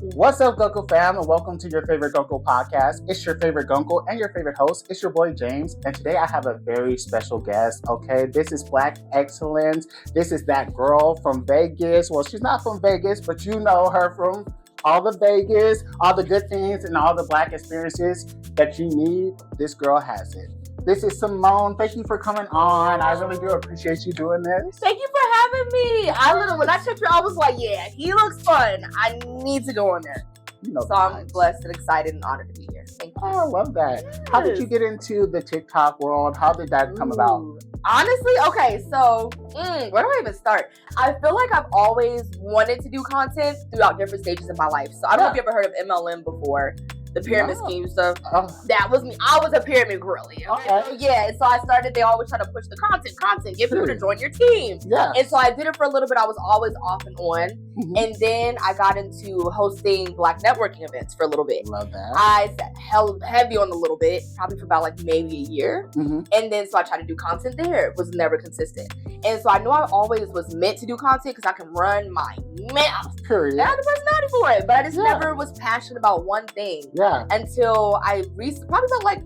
What's up, Guncle fam, and welcome to Your Favorite Guncle podcast. It's your favorite Guncle and your favorite host. It's your boy, James, and today I have a very special guest, okay? This is Black Excellence. This is that girl from Vegas. Well, she's not from Vegas, but you know her from all the Vegas, all the good things, and all the Black experiences that you need. This girl has it. This is Simone. Thank you for coming on. I really do appreciate you doing this. Thank you for having me. When I checked you, I was like, yeah, he looks fun. I need to go on there. So I'm blessed and excited and honored to be here. Thank you. Oh, I love that. Yes. How did you get into the TikTok world? How did that come about? Honestly, okay, so where do I even start? I feel like I've always wanted to do content throughout different stages of my life. So I don't know if you ever heard of MLM before. The pyramid scheme stuff. That was me. I was a pyramid girly. Okay. Yeah. So I started, they always try to push the content, get people to join your team. Yeah. And so I did it for a little bit. I was always off and on. Mm-hmm. And then I got into hosting Black networking events for a little bit. Love that. I held heavy on a little bit, probably for about like maybe a year. Mm-hmm. And then so I tried to do content there. It was never consistent. And so I know I always was meant to do content because I can run my mouth. Period. I had the personality for it. But I just never was passionate about one thing. Yeah. Until I probably about like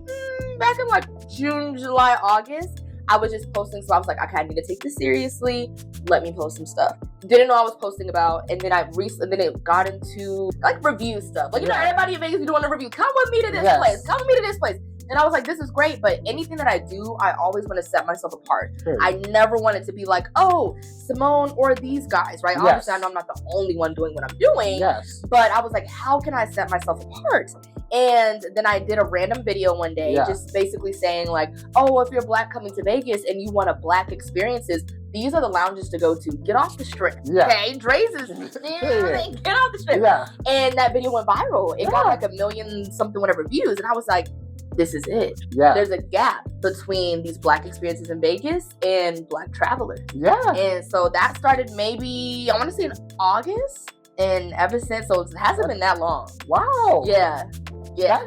back in like June, July, August, I was just posting. So I was like, okay, I need to take this seriously. Let me post some stuff. Didn't know I was posting about, and then then it got into like review stuff. Like, you know, everybody in Vegas be doing a review. Come with me to this place. Come with me to this place. And I was like, this is great, but anything that I do, I always want to set myself apart. Sure. I never wanted to be like, oh, Simone or these guys, right? Obviously, I know I'm not the only one doing what I'm doing, but I was like, how can I set myself apart? And then I did a random video one day, just basically saying like, oh, if you're Black coming to Vegas and you want a Black experiences, these are the lounges to go to. Get off the strip. Yeah. Okay? Dre's is, get off the strip. Yeah. And that video went viral. It got like 1 million something whatever views. And I was like, this is it. Yeah. There's a gap between these Black experiences in Vegas and Black travelers. Yeah. And so that started maybe, I want to say in August. And ever since, so it hasn't been that long. Wow. Yeah. Yeah. That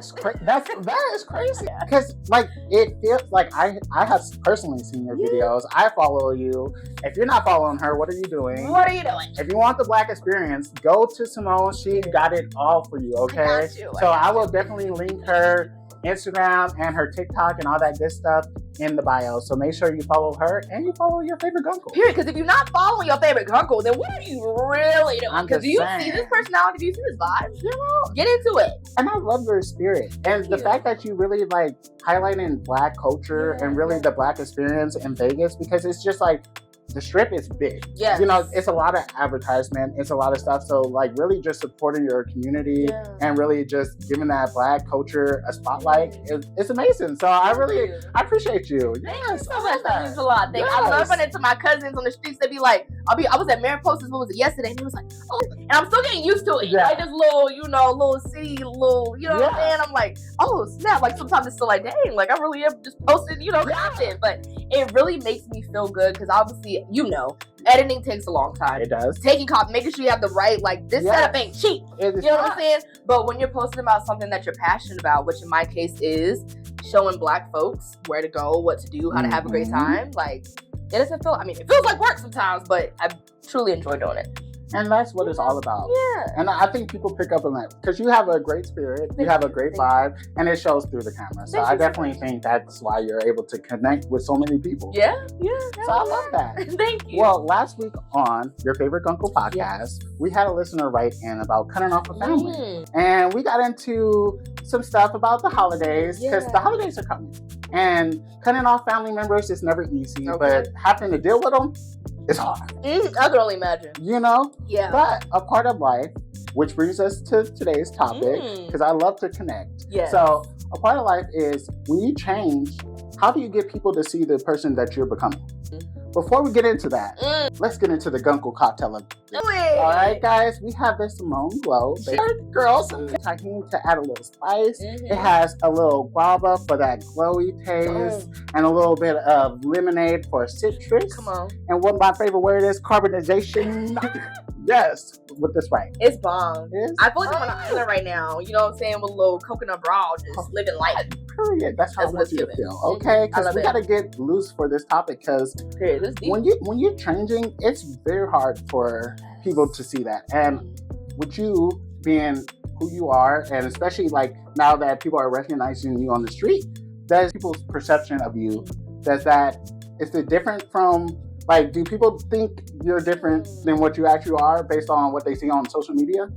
is crazy. Because like it feels like I have personally seen your videos. I follow you. If you're not following her, what are you doing? What are you doing? If you want the Black experience, go to Simone. She got it all for you. Okay. I got you. So I will definitely link her Instagram and her TikTok and all that good stuff in the bio. So make sure you follow her and you follow Your Favorite Guncle. Period. Because if you're not following Your Favorite Guncle, then what are you really doing? Because do you see this personality? Do you see this vibe? You know, get into it. And I love your spirit. And the fact that you really like highlighting Black culture and really the Black experience in Vegas, because it's just like, the strip is big. Yeah. You know, it's a lot of advertisement. It's a lot of stuff. So like really just supporting your community and really just giving that Black culture a spotlight it's amazing. So I appreciate you. Thank you so much. That means a lot. I love running into my cousins on the streets. They be like, I was at Mariposas, what was it, yesterday? And he was like, oh, and I'm still getting used to it. Yeah. Like this little, little city, what I'm saying? I'm like, oh snap. Like sometimes it's still like, dang, like I really am just posting, content. But it really makes me feel good because obviously, editing takes a long time. It does. Taking making sure you have the right, like this setup ain't cheap. You know what I'm saying? But when you're posting about something that you're passionate about, which in my case is showing Black folks where to go, what to do, how to have a great time, like it doesn't feel, it feels like work sometimes, but I truly enjoy doing it. And that's what it's all about. Yeah. And I think people pick up on that because you have a great spirit, you have a great vibe, and it shows through the camera. So I definitely think that's why you're able to connect with so many people. Yeah. So I love that. Thank you. Well, last week on Your Favorite Guncle podcast, we had a listener write in about cutting off a family. And we got into some stuff about the holidays because the holidays are coming. And cutting off family members is never easy, but having to deal with them, it's hard. I can only imagine. Yeah. But a part of life, which brings us to today's topic, because I love to connect. Yeah. So a part of life is when you change, how do you get people to see the person that you're becoming? Before we get into that, let's get into the Guncle cocktail. All right, guys, we have this Simone Glow. Girls, some tahini to add a little spice. It has a little guava for that glowy taste, and a little bit of lemonade for citrus. Come on. And what my favorite word is, carbonization. Yes, with this right. It's bomb. I feel like I'm on an island right now. You know what I'm saying? With a little coconut bra, just living life. Period. That's how I want you to feel. Okay? Because we got to get loose for this topic because when you're changing, it's very hard for people to see that. And with you, being who you are, and especially like now that people are recognizing you on the street, that's people's perception of you. Is it different from, like, do people think you're different than what you actually are based on what they see on social media?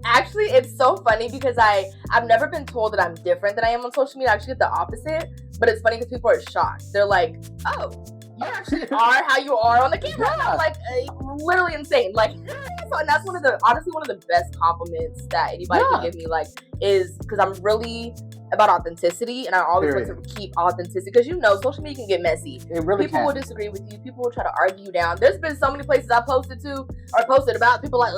Actually, it's so funny because I've never been told that I'm different than I am on social media. I actually get the opposite, but it's funny because people are shocked. They're like, oh, you actually are how you are on the camera. Yeah. I'm like, literally insane. Like, so, and that's one of the best compliments that anybody can give me, like, is because I'm really about authenticity, and I always like to keep authenticity because social media can get messy. It really People will disagree with you. People will try to argue you down. There's been so many places I posted to or posted about, people like,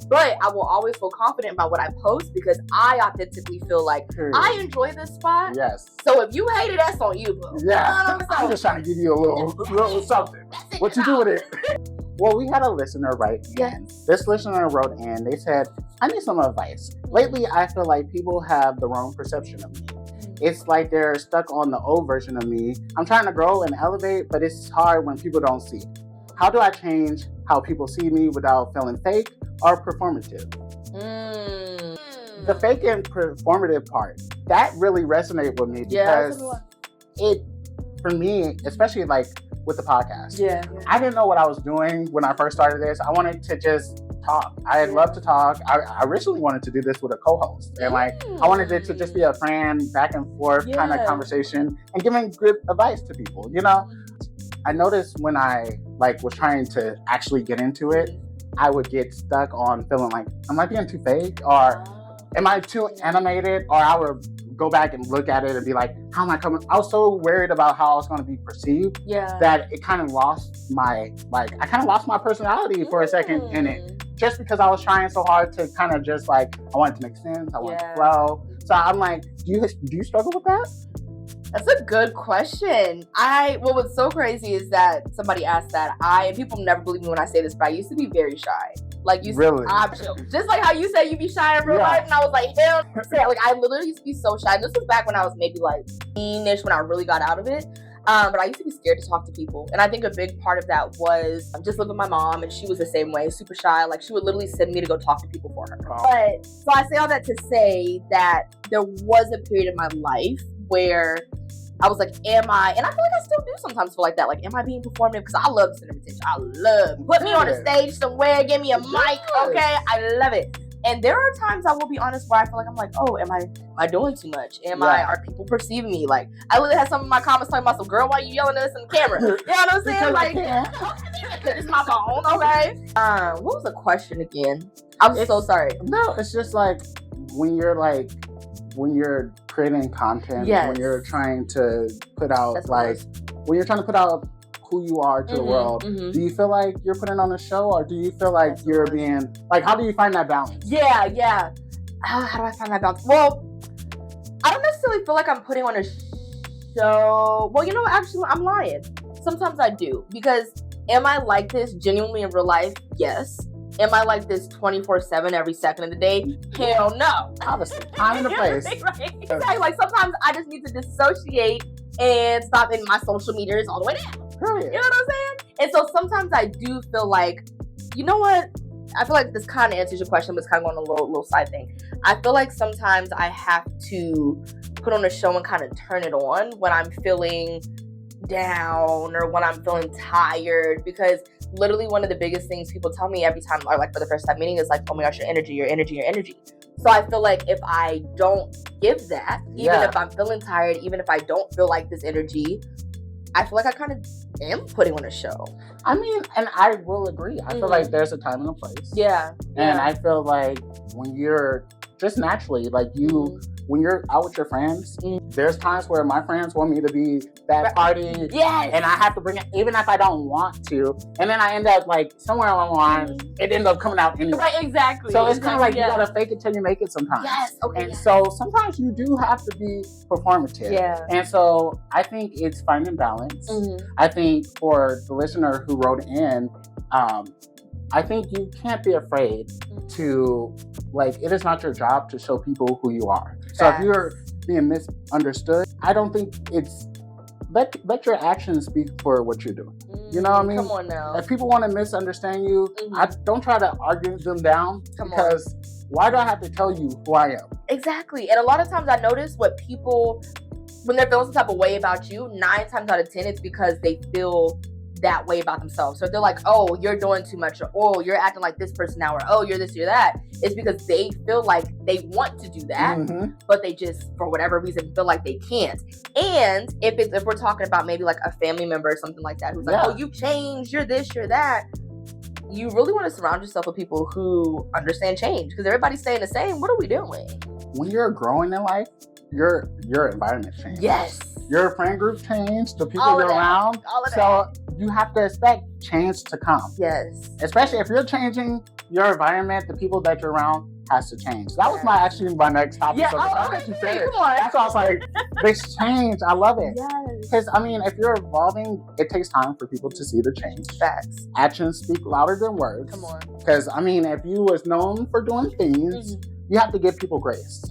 but I will always feel confident about what I post because I authentically feel like I enjoy this spot. Yes. So if you hate it, that's on you, bro. Yeah. I'm just trying to give you a little something. What you do with it? Well, we had a listener write in. Yes. This listener wrote in. They said, I need some advice. Lately, I feel like people have the wrong perception of me. It's like they're stuck on the old version of me. I'm trying to grow and elevate, but it's hard when people don't see it. How do I change how people see me without feeling fake or performative? The fake and performative part, that really resonated with me because for me, especially like with the podcast, I didn't know what I was doing when I first started this. I wanted to just talk. I love to talk. I originally wanted to do this with a co-host, and like I wanted it to just be a friend, back and forth kind of conversation, and giving good advice to people. I noticed when I was trying to actually get into it, I would get stuck on feeling like, am I being too fake, or am I too animated? Or I would go back and look at it and be like, how am I coming? I was so worried about how I was going to be perceived that it kind of lost my personality for a second in it. Just because I was trying so hard to kind of just I wanted to make sense. I wanted to flow. So I'm like, do you struggle with that? That's a good question. What's so crazy is that somebody asked that. And people never believe me when I say this, but I used to be very shy. Like you really? said, just like how you said you be shy in real life, and I was like, hell, like I literally used to be so shy. This was back when I was maybe like teenish, when I really got out of it. But I used to be scared to talk to people. And I think a big part of that was just living with my mom, and she was the same way, super shy. Like she would literally send me to go talk to people for her. But so I say all that to say that there was a period in my life where I was like, am I? And I feel like I still do sometimes feel like that. Like, am I being performative? Because I love center attention. I love put me on a stage somewhere, give me a mic, okay? I love it. And there are times, I will be honest, where I feel like I'm like, oh, am I doing too much? Are people perceiving me? Like, I literally had some of my comments talking about some, girl, why you yelling at us in the camera? You know what I'm saying? Like, it's my phone, okay? What was the question again? I'm so sorry. No, it's just like when you're creating content, when you're trying to put out when you're trying to put out who you are to the world, do you feel like you're putting on a show, or do you feel like you're being how do you find that balance? How do I find that balance? Well, I don't necessarily feel like I'm putting on a show. Well, actually, I'm lying. Sometimes I do, because am I like this genuinely in real life? Yes. Am I like this 24/7 every second of the day? Hell no. Obviously, time and the place. Right. Exactly. Like sometimes I just need to dissociate and stop, and my social media is all the way down. Brilliant. You know what I'm saying? And so sometimes I do feel like, you know what? I feel like this kind of answers your question, but it's kind of going on a little side thing. I feel like sometimes I have to put on a show and kind of turn it on when I'm feeling down or when I'm feeling tired, because literally one of the biggest things people tell me every time, or like for the first time meeting, is like, oh my gosh, your energy. So I feel like if I don't give that, even if I'm feeling tired, even if I don't feel like this energy, I feel like I kind of am putting on a show. I mean, and I will agree. I feel like there's a time and a place. Yeah. And I feel like when you're just naturally, like when you're out with your friends, there's times where my friends want me to be that party. Yes. And I have to bring it, even if I don't want to. And then I end up somewhere along the line, it ends up coming out anyway. Right, exactly. So it's kind of like you gotta fake it till you make it sometimes. Yes, okay. And so sometimes you do have to be performative. Yeah. And so I think it's finding balance. I think for the listener who wrote in, I think you can't be afraid to, it is not your job to show people who you are. So if you're being misunderstood, I don't think it's, let your actions speak for what you're doing. You know what I mean? Come on now. If people want to misunderstand you, I don't try to argue them down, because Why do I have to tell you who I am? Exactly. And a lot of times I notice what people, when they're feeling some type of way about you, 9 times out of 10, it's because they feel that way about themselves. So if they're like, oh, you're doing too much, or oh, you're acting like this person now, or oh, you're this, you're that, it's because they feel like they want to do that, but they just, for whatever reason, feel like they can't. And if we're talking about maybe like a family member or something like that, who's like, oh, you changed, you're this, you're that, you really want to surround yourself with people who understand change, because everybody's staying the same. What are we doing? When you're growing in life, your environment changes. Yes. Your friend group changed, the people you're around. So you have to expect change to come. Yes. Especially if you're changing your environment, the people that you're around has to change. That was my next topic. Yeah, so come on. That's why I was like, this change, I love it. Yes. Because, I mean, if you're evolving, it takes time for people to see the change. Facts. Actions speak louder than words. Come on. Because, I mean, if you was known for doing things, you have to give people grace.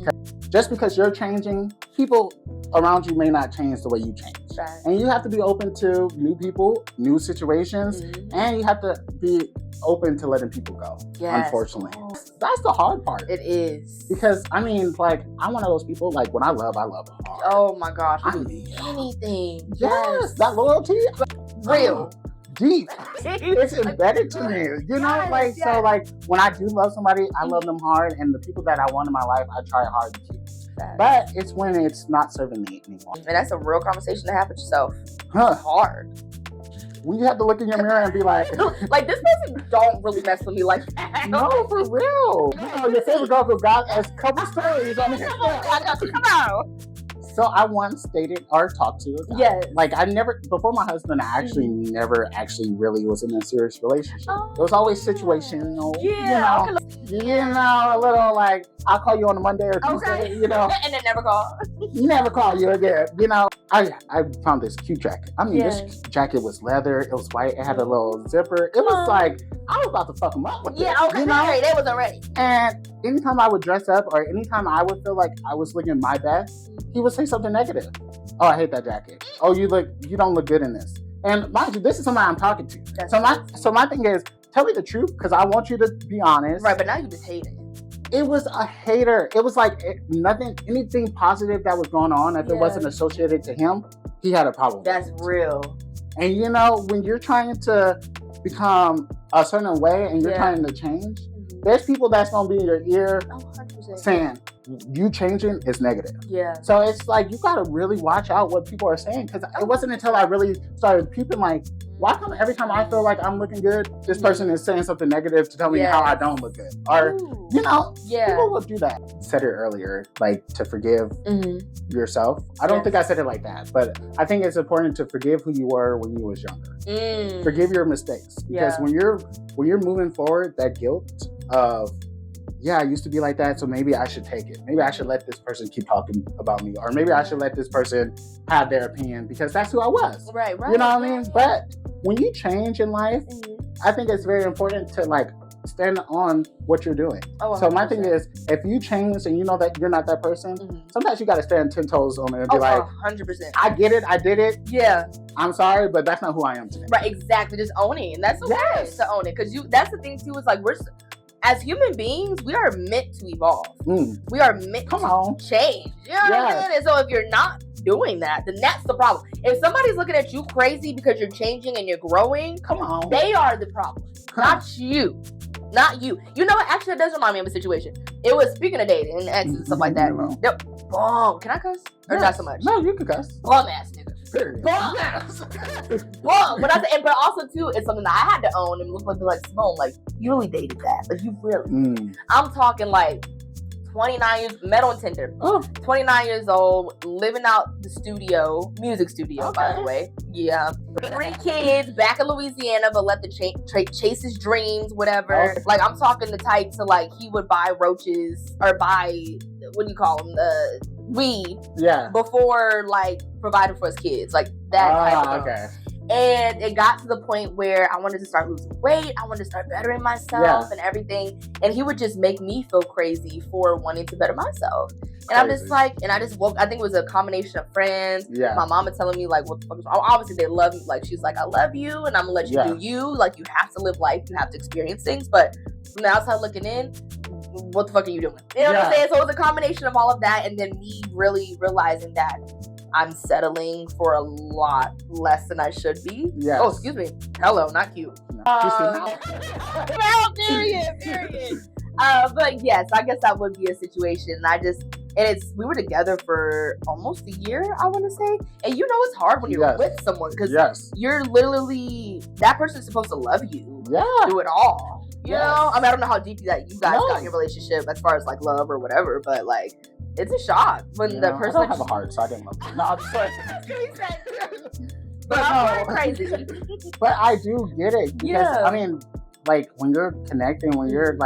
Just because you're changing, people around you may not change the way you change. Right. And you have to be open to new people, new situations, and you have to be open to letting people go, unfortunately. That's the hard part. It is. Because, I mean, like, I'm one of those people, like, when I love hard. Oh, my gosh. I mean, anything. Yes, that loyalty. Real. Deep. It's embedded to me. You know, so, like, when I do love somebody, I love them hard, and the people that I want in my life, I try hard to keep. But it's when it's not serving me anymore. And that's a real conversation to have with yourself. It's hard. When you have to look in your mirror and be like, like, this person don't really mess with me like that. No, for real. You know, Your Favorite Guncle got a couple stories on his Come on. So I once dated or talked to a guy. Yes. Like, before my husband, I actually never actually really was in a serious relationship. It was always situational. Yeah. You know, a little like, I'll call you on a Monday or Tuesday, you know. And then never call. Never call you again. You know, I found this cute jacket. I mean, this jacket was leather. It was white. It had a little zipper. It was like, I was about to fuck him up with it. Okay. You know? They wasn't ready. And anytime I would dress up or anytime I would feel like I was looking my best, he would say something negative. Oh, I hate that jacket. Oh, you don't look good in this. And mind you, this is somebody I'm talking to. So my thing is, tell me the truth, because I want you to be honest. Right, but now you just hate it. It was a hater. It was like anything positive that was going on, if it wasn't associated to him, he had a problem. That's real. And you know, when you're trying to become a certain way and you're trying to change, there's people that's going to be in your ear saying, you changing is negative. Yeah. So it's like, you got to really watch out what people are saying, because it wasn't until I really started peeping, like, why come every time I feel like I'm looking good, this person is saying something negative to tell me how I don't look good? Or, you know, people will do that. I said it earlier, like, to forgive yourself. I don't think I said it like that, but I think it's important to forgive who you were when you was younger. Forgive your mistakes. Because when you're moving forward, that guilt of, I used to be like that, so maybe I should take it. Maybe I should let this person keep talking about me. Or maybe I should let this person have their opinion, because that's who I was. Right. You know what I mean? But when you change in life, I think it's very important to, like, stand on what you're doing. So my thing is, if you change and you know that you're not that person, sometimes you got to stand 10 toes on it and be like, 100%. I get it, I did it. Yeah. I'm sorry, but that's not who I am today. Right, exactly. Just own it. And that's okay to own it. Because that's the thing, too, is like, as human beings, we are meant to evolve. We are meant to change. You know what I'm saying? And so if you're not doing that, then that's the problem. If somebody's looking at you crazy because you're changing and you're growing, they are the problem. Not you. Not you. You know what? Actually, it does remind me of a situation. It was, speaking of dating and exes and stuff like that. Boom. Can I cuss? Or not so much? No, you can cuss. Bum ass nigga. But also too, it's something that I had to own and look like Simone, like, you really dated that, like, you really. I'm talking like 29 years, met on Tinder. 29 years old, living out the studio, music studio, by the way. Yeah. 3 kids, back in Louisiana, but let the chase his dreams, whatever. Like, I'm talking the type to, like, he would buy roaches or buy, what do you call them, the weed before, like, providing for his kids, like that type of thing. And it got to the point where I wanted to start losing weight, I wanted to start bettering myself and everything, and he would just make me feel crazy for wanting to better myself. And I'm just like, and I just woke, I think it was a combination of friends, my mama telling me, like, what the fuck is wrong? Obviously they love me, like, she's like, I love you and I'm gonna let you do you, like, you have to live life, you have to experience things, but from the outside looking in, what the fuck are you doing? You know what I'm saying? So it was a combination of all of that, and then me really realizing that I'm settling for a lot less than I should be. Yes. Oh, excuse me. Hello, not cute. Period. But yes, I guess that would be a situation. We were together for almost a year, I want to say. And you know it's hard when you're with someone because you're literally, that person's supposed to love you through it all. You know? I mean, I don't know how deep that you guys got in your relationship as far as like love or whatever, but like, it's a shock when the person. I don't have a heart, so I didn't love you. No, I'm just like. But I'm crazy. But I do get it because I mean, like when you're connecting, when you're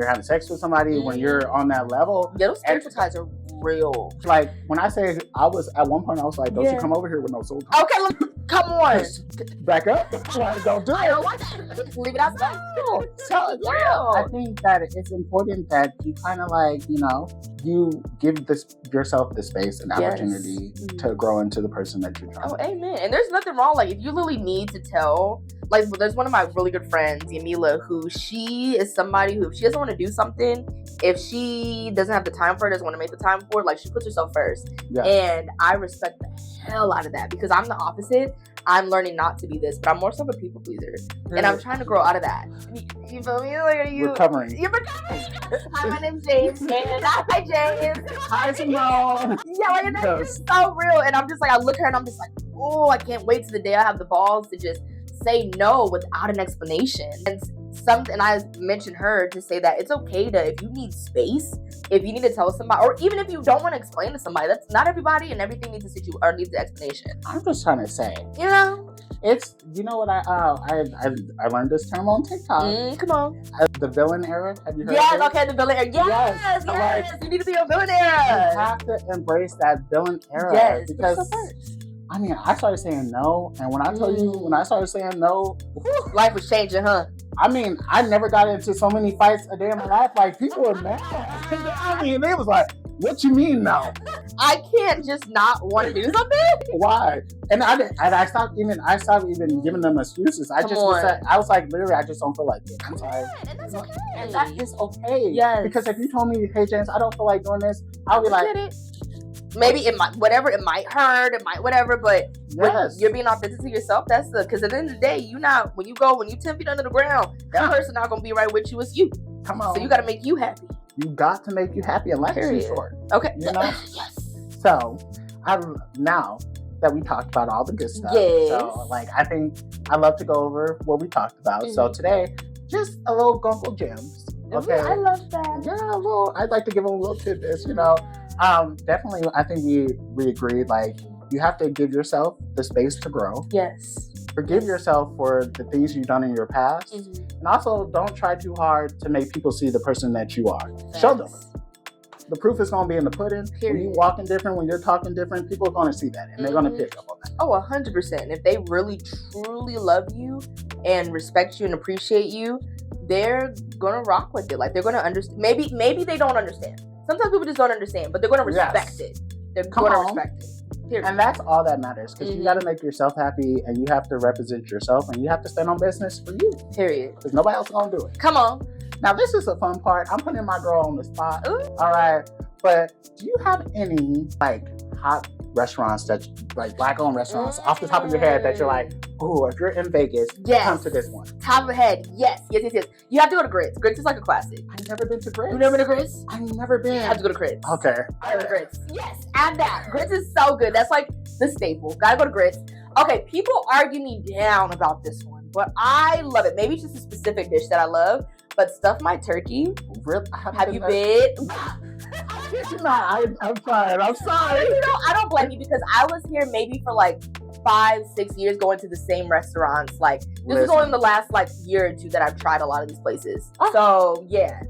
having sex with somebody, when you're on that level, those spiritual ties are real. Like when I say I was at one point, I was like, "Don't you come over here with no soul tie." Okay, come on, back up. Don't do it. Leave it outside. So I think that it's important that you kind of like you give yourself the space and opportunity to grow into the person that you're trying. Oh, amen. And there's nothing wrong. Like if you really need to tell. Like, there's one of my really good friends, Yamila, who she is somebody who, if she doesn't want to do something, if she doesn't have the time for it, doesn't want to make the time for it, like, she puts herself first. Yeah. And I respect the hell out of that because I'm the opposite. I'm learning not to be this, but I'm more so of a people pleaser. Yeah. And I'm trying to grow out of that. You feel me? Like, you're recovering. Hi, my name's James. Hi, James. Hi, Simone. Yeah, like, and that's just so real. And I'm just like, I look at her and I'm just like, oh, I can't wait till the day I have the balls to just say no without an explanation. And I mentioned her to say that it's okay to, if you need space, if you need to tell somebody, or even if you don't want to explain to somebody, that's not everybody and everything needs an explanation. I'm just trying to say, it's, you know what, I learned this term on TikTok. Come on. The villain era. Have you heard of it? Yes, okay, the villain era. Yes. Like, you need to be a villain era. You have to embrace that villain era. Yes, because I mean, I started saying no, and when I tell you, when I started saying no, life was changing, huh? I mean, I never got into so many fights a day in my life. Like, people were mad. I mean, they was like, what you mean no? I can't just not want to do something? Why? And I stopped even giving them excuses. I was like, literally, I just don't feel like it. I'm sorry. And that's okay. And that is okay. Yes. Because if you told me, hey, James, I don't feel like doing this, I'll be like, maybe it might, whatever, it might hurt, it might whatever, but when you're being authentic to yourself, that's because at the end of the day, when you 10 feet under the ground, that person not going to be right with you, it's you. Come on. So you got to make you happy. You got to make you happy, and life is too short. Okay. You know? Yes. So, now that we talked about all the good stuff, so like, I think I love to go over what we talked about. So today, just a little Guncle gems. Okay. I love that. Yeah, I'd like to give them a little tidbits, definitely, I think we agreed, like, you have to give yourself the space to grow. Yes. Forgive yourself for the things you've done in your past. And also, don't try too hard to make people see the person that you are. Yes. Show them. The proof is going to be in the pudding. Period. When you're walking different, when you're talking different, people are going to see that, and they're going to pick up on that. Oh, 100%. If they really, truly love you and respect you and appreciate you, they're going to rock with it. Like, they're going to understand. Maybe they don't understand. Sometimes people just don't understand, but they're going to respect it. They're going to respect it. Period. And that's all that matters, because you got to make yourself happy, and you have to represent yourself, and you have to stand on business for you. Period. Because nobody else is going to do it. Come on. Now, this is a fun part. I'm putting my girl on the spot. Ooh. All right. But do you have any, like, hot restaurants that, like, black-owned restaurants off the top of your head that you're like, oh, if you're in Vegas, come to this one? Top of the head. Yes. You have to go to Grits. Grits is like a classic. I've never been to Grits. You've never been to Grits? I've never been. You have to go to Grits. Okay. I go to Grits. Yes. Add that. Grits is so good. That's like the staple. Gotta go to Grits. Okay, people argue me down about this one, but I love it. Maybe it's just a specific dish that I love, but stuffed my turkey. Really? Have you been? I'm sorry. I don't blame you, because I was here maybe for like 5-6 years going to the same restaurants. Like, this is only in the last like year or two that I've tried a lot of these places. So yeah.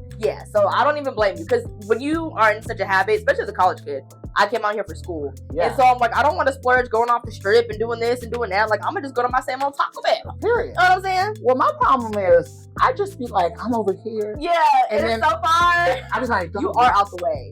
So I don't even blame you, because when you are in such a habit, especially as a college kid, I came out here for school. Yeah. And so I'm like, I don't want to splurge going off the strip and doing this and doing that. Like, I'm going to just go to my same old Taco Bell. Period. You know what I'm saying? Well, my problem is, I just be like, I'm over here. Yeah, and it's so far. I was like, you are out the way.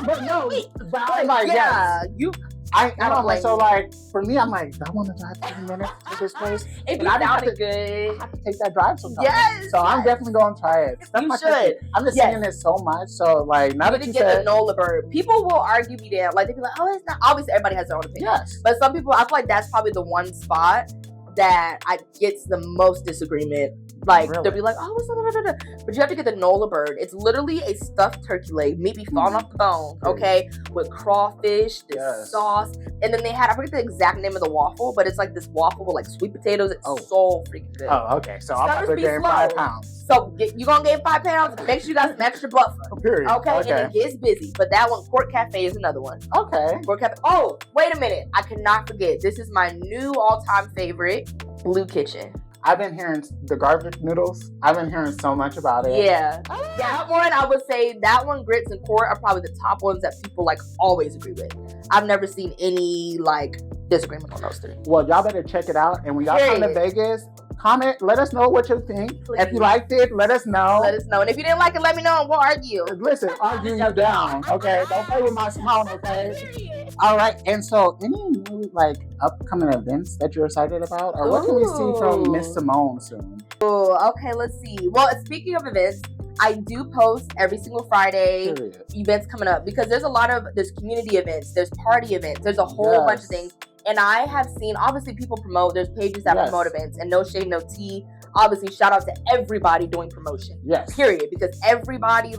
But no, but I'm like, yeah, you I know. So like for me, I'm like, do I want to drive 30 minutes to this place? If you sounded good, I have to take that drive sometimes. Yes. So I'm definitely going to try it. You should. I'm just singing it so much. So like now that you get the Nola bird, people will argue me down. Like they be like, oh, it's not. Obviously, everybody has their own opinion. Yes. But some people, I feel like that's probably the one spot that gets the most disagreement. Like they'll be like, oh, what's that? But you have to get the Nola bird. It's literally a stuffed turkey leg, maybe falling off the bone, okay, with crawfish, this sauce, and then they had, I forget the exact name of the waffle, but it's like this waffle with like sweet potatoes. It's so freaking good. Oh, okay. So I'm about to gain 5 pounds. So you're gonna gain 5 pounds. Make sure you got some extra buffer. Period. Okay, and it gets busy. But that one, Court Cafe, is another one. Okay. Court Cafe. Oh, wait a minute. I cannot forget. This is my new all-time favorite, Blue Kitchen. I've been hearing the garlic noodles. I've been hearing so much about it. Yeah. That one, I would say that one, grits and court, are probably the top ones that people like always agree with. I've never seen any like disagreement on those 3. Well, y'all better check it out. And when y'all come to Vegas, comment, let us know what you think. Please. If you liked it, let us know. Let us know. And if you didn't like it, let me know and we'll argue. Listen, argue you down, okay? Don't play with my Simone, okay? All right. And so, any new like upcoming events that you're excited about, or what can we see from Miss Simone soon? Oh, okay. Let's see. Well, speaking of events, I do post every single Friday events coming up because there's community events, there's party events, there's a whole bunch of things. And I have seen, obviously, people promote. There's pages that promote events, and no shade, no tea. Obviously, shout out to everybody doing promotion. Yes. Period. Because everybody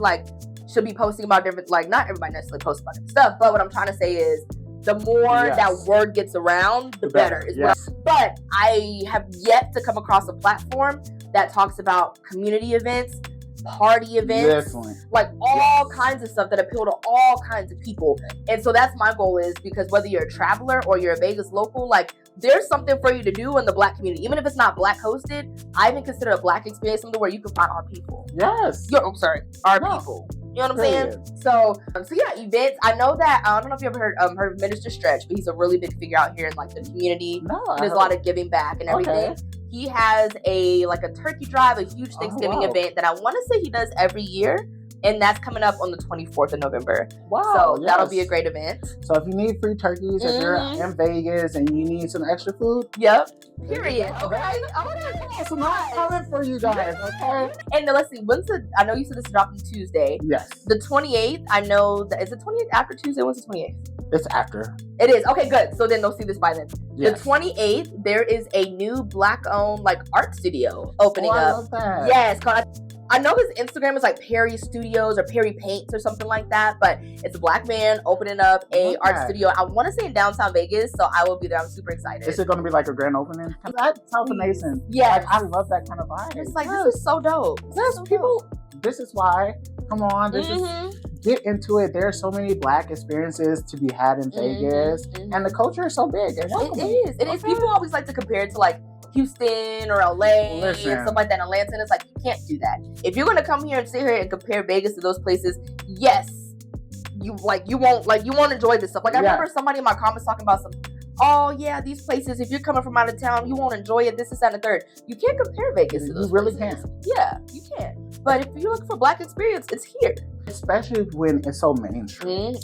should be posting about different. Not everybody necessarily posts about different stuff. But what I'm trying to say is, the more that word gets around, the better. But I have yet to come across a platform that talks about community events, party events, like all kinds of stuff that appeal to all kinds of people. And so that's my goal, is because whether you're a traveler or you're a Vegas local, there's something for you to do in the Black community. Even if it's not Black hosted, I even consider a Black experience something where you can find our people. Yes. Our people. You know what I'm saying? So yeah, events. I know that, I don't know if you ever heard of Minister Stretch, but he's a really big figure out here in the community. There's a lot of giving back and everything. He has a turkey drive, a huge Thanksgiving event that I want to say he does every year. And that's coming up on the 24th of November. Wow. So that'll be a great event. So if you need free turkeys, if you're in Vegas and you need some extra food. Yep. Period. Okay. So I'm coming for you guys, okay? And let's see, I know you said this is dropping Tuesday. Yes. The 28th, I know that, is the 28th after Tuesday? When's the 28th? It's after. It is. Okay, good. So then they'll see this by then. Yes. The 28th, there is a new Black-owned art studio opening up. I love that. Yes. I know his Instagram is Perry Studios or Perry Paints or something like that, but it's a Black man opening up a art studio. I want to say in downtown Vegas, so I will be there. I'm super excited. Is it going to be a grand opening? That sounds amazing. Yeah, I love that kind of vibe. It's this is so dope. Yes, people. This is why. Come on, this is. Get into it. There are so many Black experiences to be had in Vegas, and the culture is so big. It is. It is. People always like to compare it to Houston or LA and stuff like that in Atlanta, and it's you can't do that. If you're gonna come here and sit here and compare Vegas to those places, yes, you won't enjoy this stuff. I remember somebody in my comments talking about these places, if you're coming from out of town, you won't enjoy it, this and the third. You can't compare Vegas to those You really places. can't. Yeah, you can't. But if you're looking for Black experience, it's here. Especially when it's so mainstream.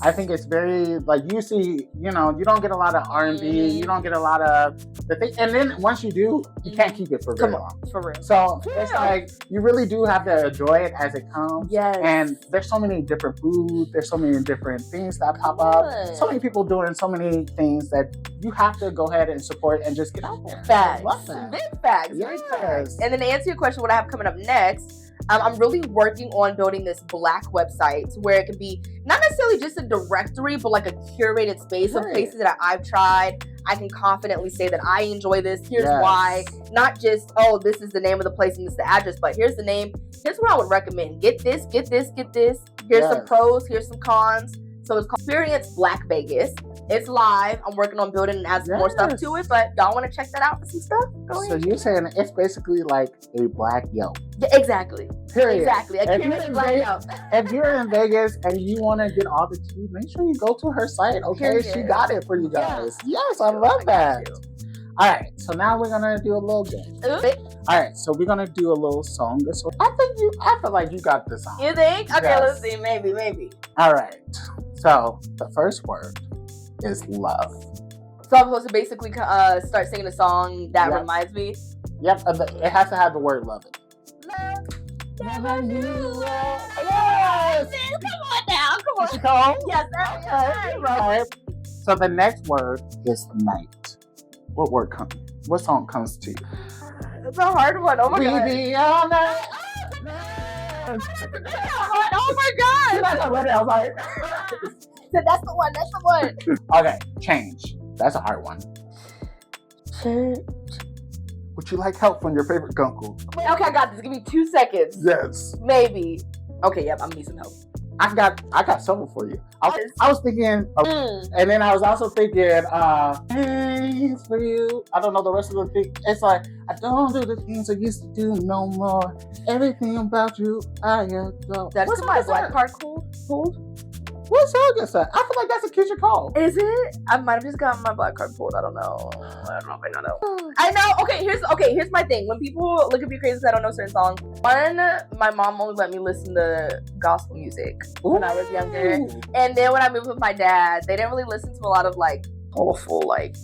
I think it's very you see, you don't get a lot of R&B, you don't get a lot of the thing, and then once you do, you can't keep it for very long. For real. So it's you really do have to enjoy it as it comes. Yes. And there's so many different foods, there's so many different things that pop up, so many people doing so many things that you have to go ahead and support and just get out there. Facts. Love that. Big facts. Yes. Big facts. And then to answer your question, what I have coming up next, I'm really working on building this Black website where it can be not necessarily just a directory, but a curated space of places that I've tried. I can confidently say that I enjoy this. Here's why. Not just, this is the name of the place and this is the address, but here's the name. Here's what I would recommend. Get this, get this, get this. Here's some pros, here's some cons. So it's called Experience Black Vegas. It's live. I'm working on building and adding some more stuff to it, but y'all want to check that out for some stuff? Go ahead. So you're saying it's basically like a Black Yelp. Yeah, exactly. Period. Exactly. If you're in Vegas and you want to get all the tea, make sure you go to her site. Okay, she got it for you guys. Yeah. Yes, I love that. All right, so now we're gonna do a little game. All right, so we're gonna do a little song. So I feel like you got this song. You think? Okay, let's see. Maybe. All right. So the first word is love. So I'm supposed to basically start singing a song that reminds me? Yep, it has to have the word love in it. Never knew. Yes! Come on now, come on. Did she call? Yes, that's right. So the next word is night. What song comes to you? It's a hard one. Oh my god. We be all night. Oh my god. That's the one. Okay, change. That's a hard one. Change. Would you like help from your favorite guncle? Okay, I got this. Give me 2 seconds. Yes. Maybe. Okay, yep, I'm gonna need some help. I got several for you. I was thinking, and then I was also thinking, things for you. I don't know the rest of the thing. It's like, I don't do the things I used to do no more. Everything about you, I adore. That's my black card pulled. What song is that? I feel like that's a Keisha Cole. Is it? I might have just gotten my black card pulled. I don't know if I know. I know. Okay, here's my thing. When people look at me crazy because I don't know certain songs, my mom only let me listen to gospel music when I was younger. And then when I moved with my dad, they didn't really listen to a lot of like soulful like.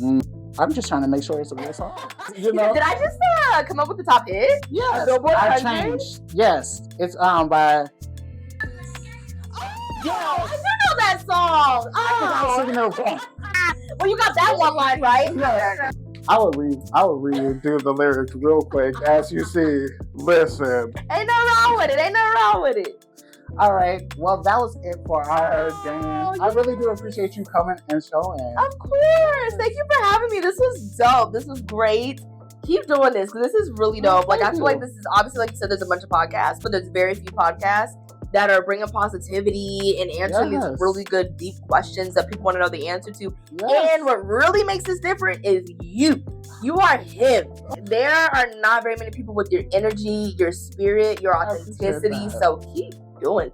I'm just trying to make sure it's a real song. You know? Did I just come up with the top hit? Yes. Billboard I 100? changed. Yes. It's by. Yo, I do know that song. Well, you got that one line right. Yeah. I will redo the lyrics real quick. As you see, listen. Ain't nothing wrong with it. All right. Well, that was it for our game. I really do appreciate you coming and showing. Of course. Thank you for having me. This was dope. This was great. Keep doing this because this is really dope. Like, I feel like this is obviously, like you said, there's a bunch of podcasts, but there's very few podcasts that are bringing positivity and answering these really good, deep questions that people want to know the answer to. Yes. And what really makes this different is you. You are him. There are not very many people with your energy, your spirit, your authenticity. So keep going.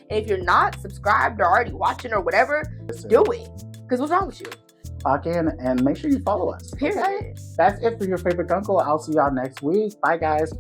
And if you're not subscribed or already watching or whatever, do it. Because what's wrong with you? Log in and make sure you follow us. Period. Okay? That's it for Your Favorite Guncle. I'll see y'all next week. Bye, guys.